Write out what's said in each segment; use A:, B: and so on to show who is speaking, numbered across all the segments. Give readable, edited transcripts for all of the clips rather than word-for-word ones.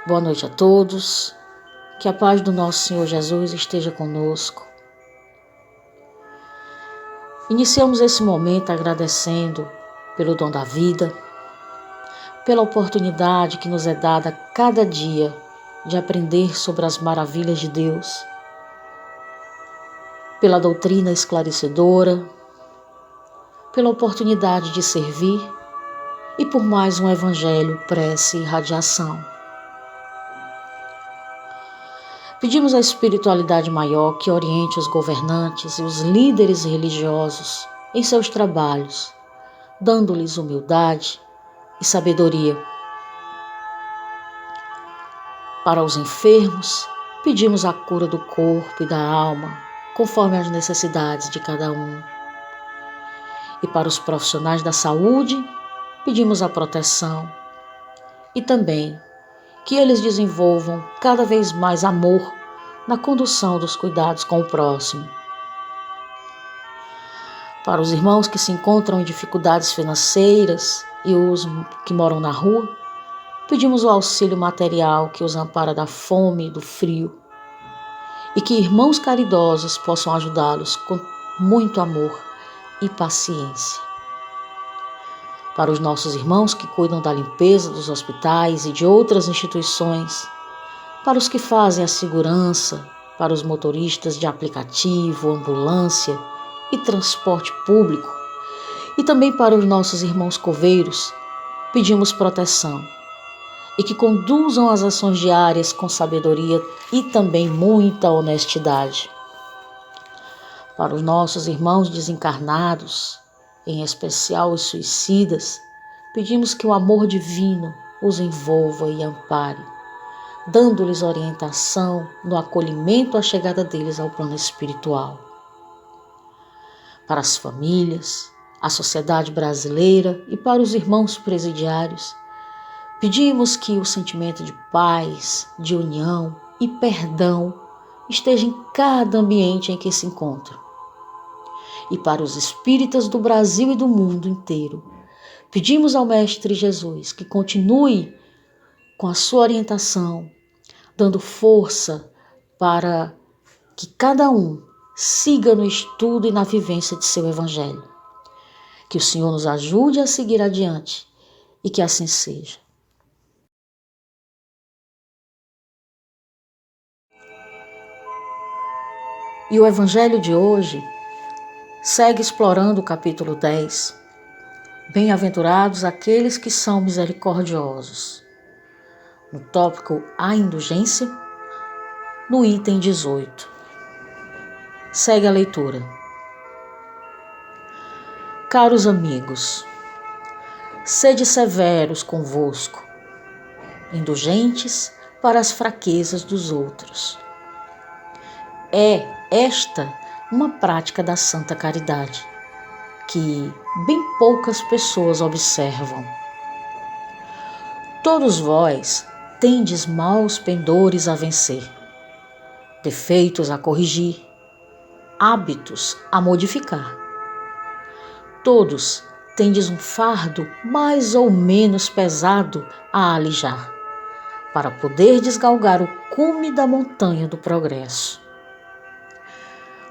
A: Boa noite a todos, que a paz do nosso Senhor Jesus esteja conosco. Iniciamos esse momento agradecendo pelo dom da vida, pela oportunidade que nos é dada cada dia de aprender sobre as maravilhas de Deus, pela doutrina esclarecedora, pela oportunidade de servir e por mais um evangelho, prece e radiação. Pedimos à espiritualidade maior que oriente os governantes e os líderes religiosos em seus trabalhos, dando-lhes humildade e sabedoria. Para os enfermos, pedimos a cura do corpo e da alma, conforme as necessidades de cada um. E para os profissionais da saúde, pedimos a proteção e também que eles desenvolvam cada vez mais amor na condução dos cuidados com o próximo. Para os irmãos que se encontram em dificuldades financeiras e os que moram na rua, pedimos o auxílio material que os ampara da fome e do frio e que irmãos caridosos possam ajudá-los com muito amor e paciência. Para os nossos irmãos que cuidam da limpeza dos hospitais e de outras instituições, para os que fazem a segurança, para os motoristas de aplicativo, ambulância e transporte público, e também para os nossos irmãos coveiros, pedimos proteção e que conduzam as ações diárias com sabedoria e também muita honestidade. Para os nossos irmãos desencarnados, em especial os suicidas, pedimos que o amor divino os envolva e ampare, dando-lhes orientação no acolhimento à chegada deles ao plano espiritual. Para as famílias, a sociedade brasileira e para os irmãos presidiários, pedimos que o sentimento de paz, de união e perdão esteja em cada ambiente em que se encontram. E para os espíritas do Brasil e do mundo inteiro, pedimos ao Mestre Jesus que continue com a sua orientação, dando força para que cada um siga no estudo e na vivência de seu Evangelho. Que o Senhor nos ajude a seguir adiante e que assim seja. E o Evangelho de hoje segue explorando o capítulo 10. Bem-aventurados aqueles que são misericordiosos. No tópico A Indulgência, no item 18. Segue a leitura. Caros amigos, sede severos convosco, indulgentes para as fraquezas dos outros. É esta uma prática da Santa Caridade, que bem poucas pessoas observam. Todos vós tendes maus pendores a vencer, defeitos a corrigir, hábitos a modificar. Todos tendes um fardo mais ou menos pesado a alijar, para poder desgalgar o cume da montanha do progresso.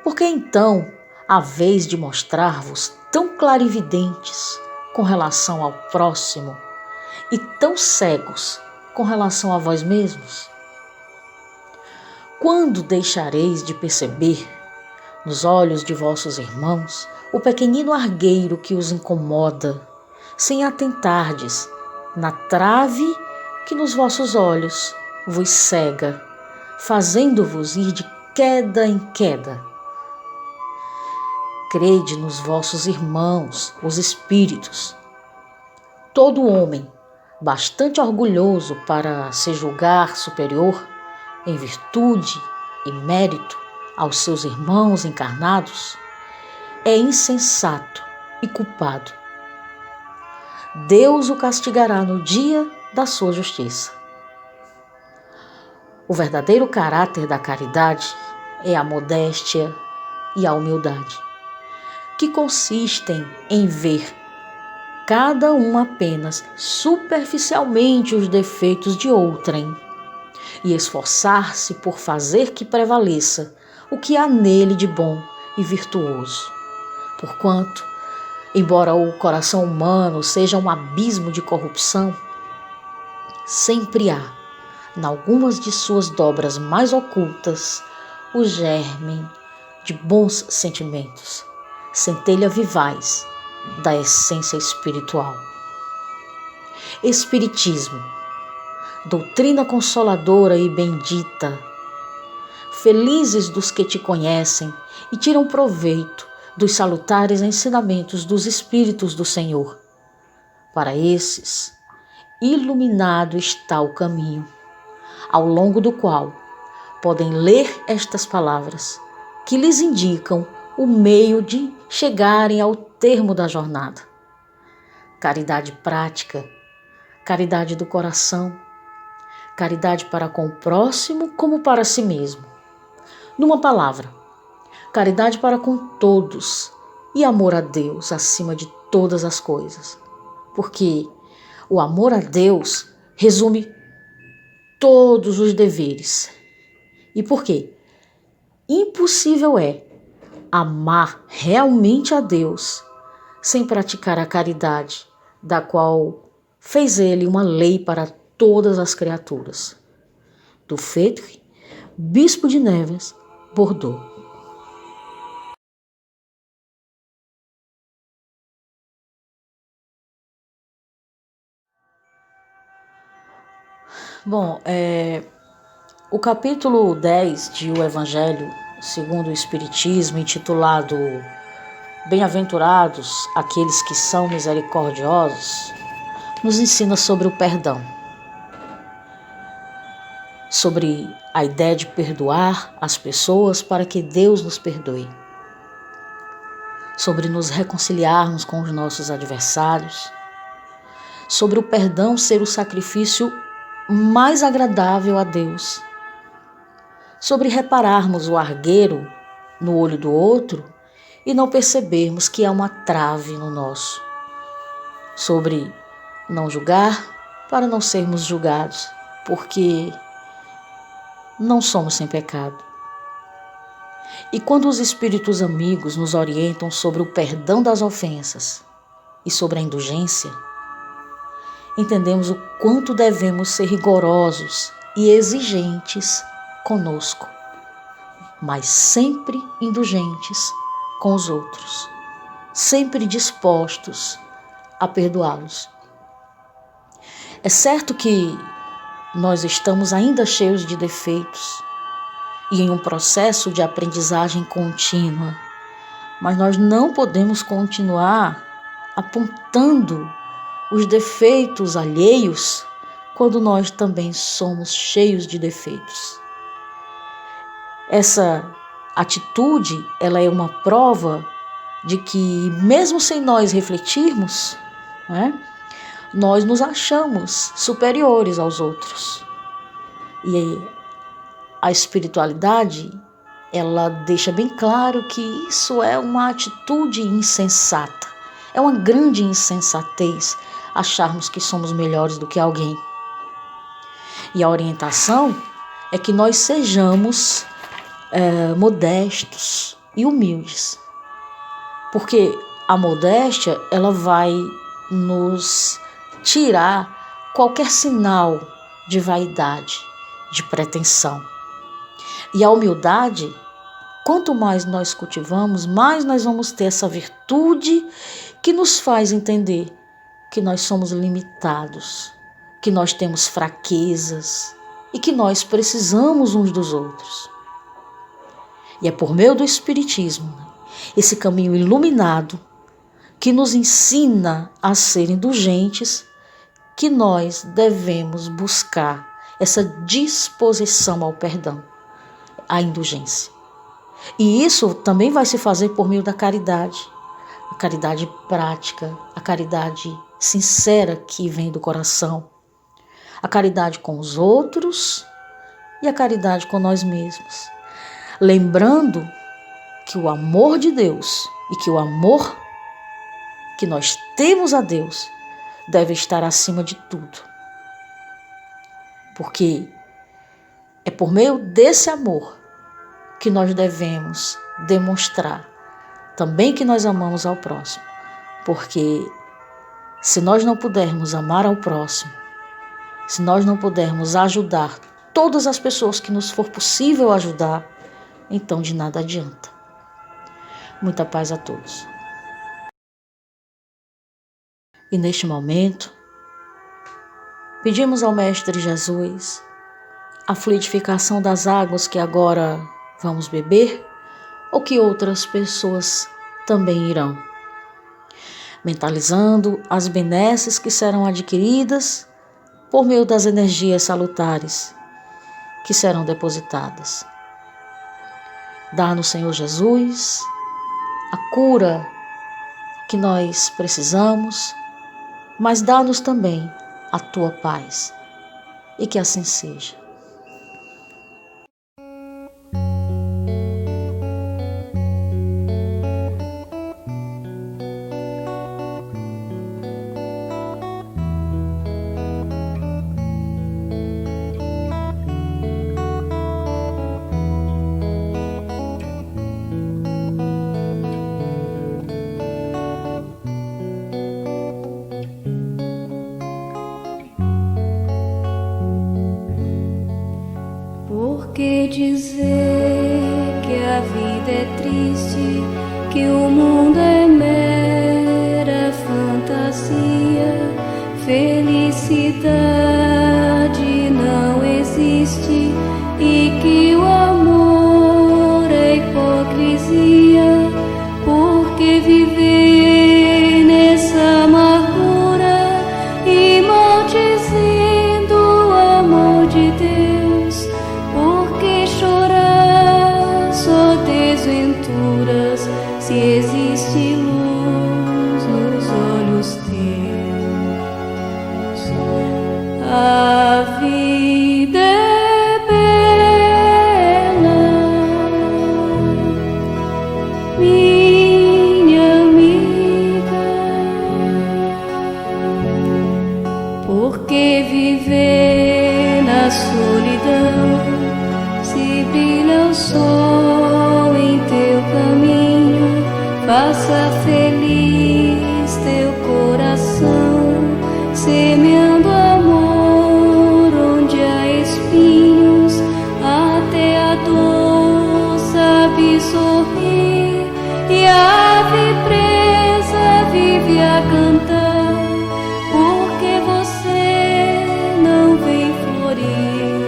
A: Por que então haveis de mostrar-vos tão clarividentes com relação ao próximo e tão cegos com relação a vós mesmos? Quando deixareis de perceber nos olhos de vossos irmãos o pequenino argueiro que os incomoda, sem atentardes na trave que nos vossos olhos vos cega, fazendo-vos ir de queda em queda? Crede nos vossos irmãos, os espíritos. Todo homem, bastante orgulhoso para se julgar superior, em virtude e mérito aos seus irmãos encarnados, é insensato e culpado. Deus o castigará no dia da sua justiça. O verdadeiro caráter da caridade é a modéstia e a humildade, que consistem em ver cada um apenas superficialmente os defeitos de outrem e esforçar-se por fazer que prevaleça o que há nele de bom e virtuoso. Porquanto, embora o coração humano seja um abismo de corrupção, sempre há, em algumas de suas dobras mais ocultas, o germe de bons sentimentos, centelha vivaz da essência espiritual. Espiritismo, doutrina consoladora e bendita. Felizes dos que te conhecem e tiram proveito dos salutares ensinamentos dos Espíritos do Senhor. Para esses, iluminado está o caminho, ao longo do qual podem ler estas palavras, que lhes indicam o meio de chegarem ao termo da jornada. Caridade prática, caridade do coração, caridade para com o próximo como para si mesmo. Numa palavra, caridade para com todos e amor a Deus acima de todas as coisas. Porque o amor a Deus resume todos os deveres. E por quê? Impossível é amar realmente a Deus sem praticar a caridade, da qual fez ele uma lei para todas as criaturas. Do Fetre, Bispo de Nevers, Bordeaux. Bom, o capítulo 10 de O Evangelho segundo o Espiritismo, intitulado Bem-aventurados aqueles que são misericordiosos, nos ensina sobre o perdão, sobre a ideia de perdoar as pessoas para que Deus nos perdoe, sobre nos reconciliarmos com os nossos adversários, sobre o perdão ser o sacrifício mais agradável a Deus, sobre repararmos o argueiro no olho do outro e não percebermos que há uma trave no nosso, sobre não julgar para não sermos julgados, porque não somos sem pecado. E quando os espíritos amigos nos orientam sobre o perdão das ofensas e sobre a indulgência, entendemos o quanto devemos ser rigorosos e exigentes conosco, mas sempre indulgentes com os outros, sempre dispostos a perdoá-los. É certo que nós estamos ainda cheios de defeitos e em um processo de aprendizagem contínua, mas nós não podemos continuar apontando os defeitos alheios quando nós também somos cheios de defeitos. Essa atitude, ela é uma prova de que, mesmo sem nós refletirmos, nós nos achamos superiores aos outros. E a espiritualidade, ela deixa bem claro que isso é uma atitude insensata. É uma grande insensatez acharmos que somos melhores do que alguém. E a orientação é que nós sejamos modestos e humildes. Porque a modéstia, ela vai nos tirar qualquer sinal de vaidade, de pretensão. E a humildade, quanto mais nós cultivamos, mais nós vamos ter essa virtude que nos faz entender que nós somos limitados, que nós temos fraquezas e que nós precisamos uns dos outros. E é por meio do Espiritismo, esse caminho iluminado, que nos ensina a ser indulgentes, que nós devemos buscar essa disposição ao perdão, à indulgência. E isso também vai se fazer por meio da caridade, a caridade prática, a caridade sincera que vem do coração, a caridade com os outros e a caridade com nós mesmos. Lembrando que o amor de Deus e que o amor que nós temos a Deus deve estar acima de tudo. Porque por meio desse amor que nós devemos demonstrar também que nós amamos ao próximo. Porque se nós não pudermos amar ao próximo, se nós não pudermos ajudar todas as pessoas que nos for possível ajudar, então de nada adianta. Muita paz a todos. E neste momento, pedimos ao Mestre Jesus a fluidificação das águas que agora vamos beber ou que outras pessoas também irão, mentalizando as benesses que serão adquiridas por meio das energias salutares que serão depositadas. Dá-nos, Senhor Jesus, a cura que nós precisamos, mas dá-nos também a tua paz, e que assim seja.
B: Por que dizer que a vida é triste, que o mundo é mera fantasia? Felicidade não existe e que o amor é hipocrisia. Por que viver nessa amargura e maldizendo o amor de Deus? Por que chorar só desventuras, se existe luz nos olhos teus? A vida é bela, minha amiga. Por que viver na solidão, se brilha o sol em teu caminho? Faça feliz teu coração, semeando amor onde há espinhos. Até a dor sabe sorrir e a ave presa vive a cantar. Porque você não vem florir,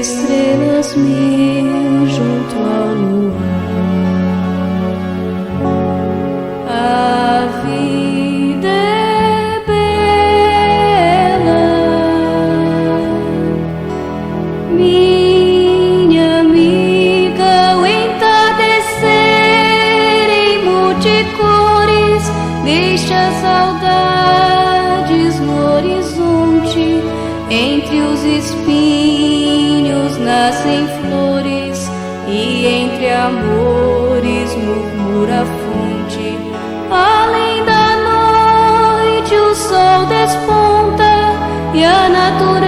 B: estrelas mil junto ao luar? A vida é bela, minha amiga. O entardecer em multicores deixa saudades no horizonte. Entre os espinhos nascem flores e entre amores murmura a fonte. Além da noite o sol desponta e a natureza